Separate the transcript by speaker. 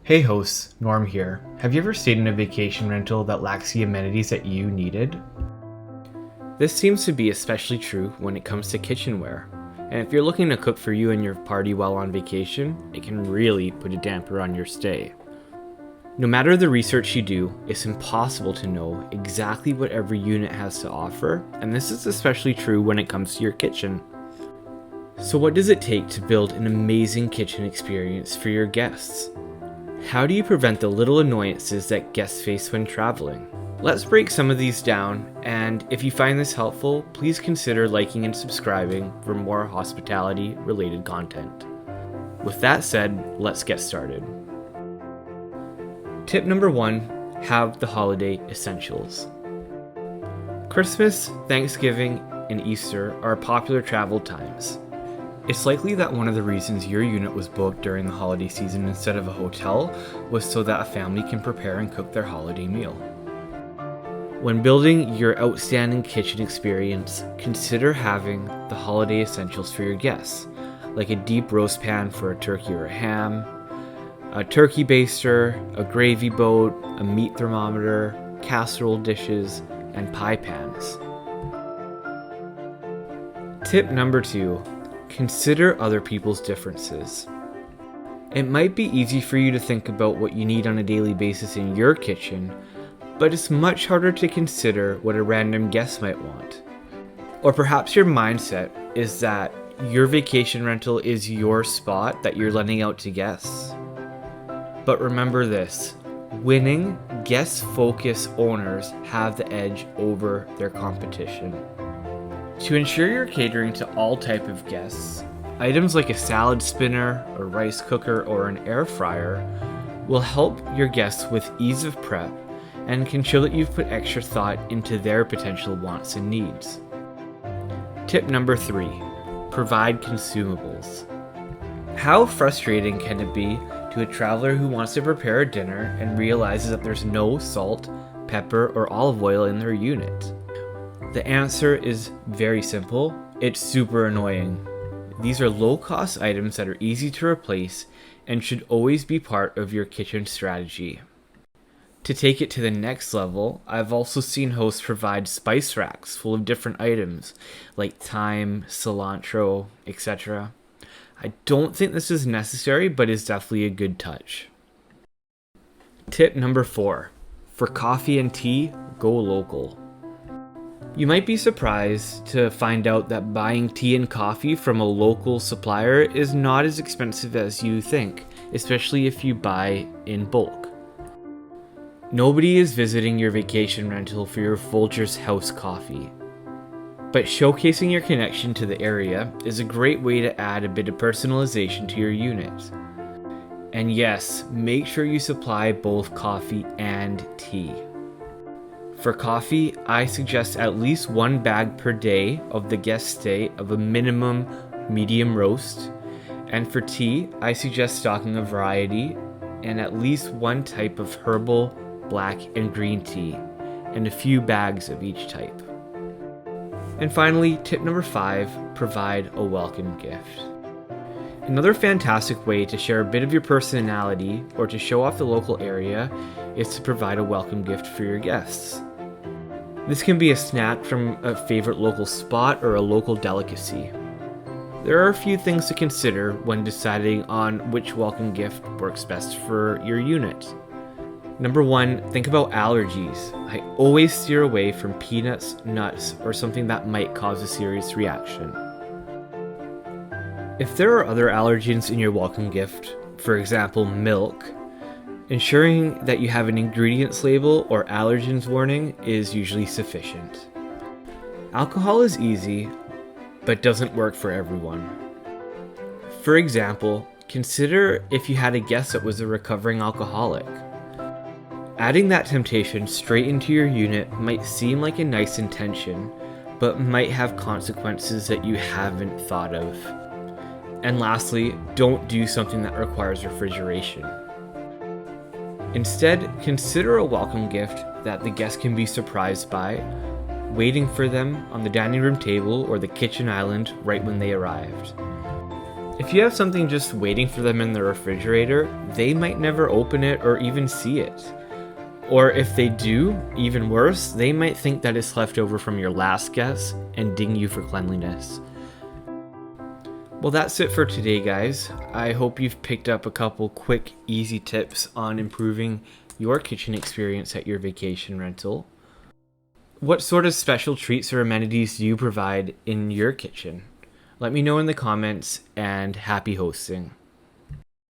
Speaker 1: Hey hosts, Norm here. Have you ever stayed in a vacation rental that lacks the amenities that you needed? This seems to be especially true when it comes to kitchenware. And if you're looking to cook for you and your party while on vacation, it can really put a damper on your stay. No matter the research you do, it's impossible to know exactly what every unit has to offer, and this is especially true when it comes to your kitchen. So what does it take to build an amazing kitchen experience for your guests? How do you prevent the little annoyances that guests face when traveling? Let's break some of these down, and if you find this helpful, please consider liking and subscribing for more hospitality-related content. With that said, let's get started. Tip number 1, have the holiday essentials. Christmas, Thanksgiving, and Easter are popular travel times. It's likely that one of the reasons your unit was booked during the holiday season instead of a hotel was so that a family can prepare and cook their holiday meal. When building your outstanding kitchen experience, consider having the holiday essentials for your guests, like a deep roast pan for a turkey or a ham, a turkey baster, a gravy boat, a meat thermometer, casserole dishes, and pie pans. Tip number 2. Consider other people's differences. It might be easy for you to think about what you need on a daily basis in your kitchen, but it's much harder to consider what a random guest might want. Or perhaps your mindset is that your vacation rental is your spot that you're lending out to guests. But remember this, winning, guest-focused owners have the edge over their competition. To ensure you're catering to all type of guests, items like a salad spinner, a rice cooker, or an air fryer will help your guests with ease of prep and can show that you've put extra thought into their potential wants and needs. Tip number 3, provide consumables. How frustrating can it be to a traveler who wants to prepare a dinner and realizes that there's no salt, pepper, or olive oil in their unit? The answer is very simple. It's super annoying. These are low-cost items that are easy to replace and should always be part of your kitchen strategy. To take it to the next level, I've also seen hosts provide spice racks full of different items like thyme, cilantro, etc. I don't think this is necessary, but is definitely a good touch. Tip number 4. For coffee and tea, go local. You might be surprised to find out that buying tea and coffee from a local supplier is not as expensive as you think, especially if you buy in bulk. Nobody is visiting your vacation rental for your Folgers house coffee, but showcasing your connection to the area is a great way to add a bit of personalization to your unit. And yes, make sure you supply both coffee and tea. For coffee, I suggest at least 1 bag per day of the guest stay of a minimum medium roast. And for tea, I suggest stocking a variety and at least 1 type of herbal, black, and green tea, and a few bags of each type. And finally, tip number 5, provide a welcome gift. Another fantastic way to share a bit of your personality or to show off the local area is to provide a welcome gift for your guests. This can be a snack from a favorite local spot or a local delicacy. There are a few things to consider when deciding on which welcome gift works best for your unit. Number 1, think about allergies. I always steer away from peanuts, nuts, or something that might cause a serious reaction. If there are other allergens in your welcome gift, for example milk, ensuring that you have an ingredients label or allergens warning is usually sufficient. Alcohol is easy, but doesn't work for everyone. For example, consider if you had a guest that was a recovering alcoholic. Adding that temptation straight into your unit might seem like a nice intention, but might have consequences that you haven't thought of. And lastly, don't do something that requires refrigeration. Instead, consider a welcome gift that the guest can be surprised by, waiting for them on the dining room table or the kitchen island right when they arrived. If you have something just waiting for them in the refrigerator, they might never open it or even see it. Or if they do, even worse, they might think that it's left over from your last guest and ding you for cleanliness. Well, that's it for today, guys. I hope you've picked up a couple quick, easy tips on improving your kitchen experience at your vacation rental. What sort of special treats or amenities do you provide in your kitchen? Let me know in the comments, and happy hosting.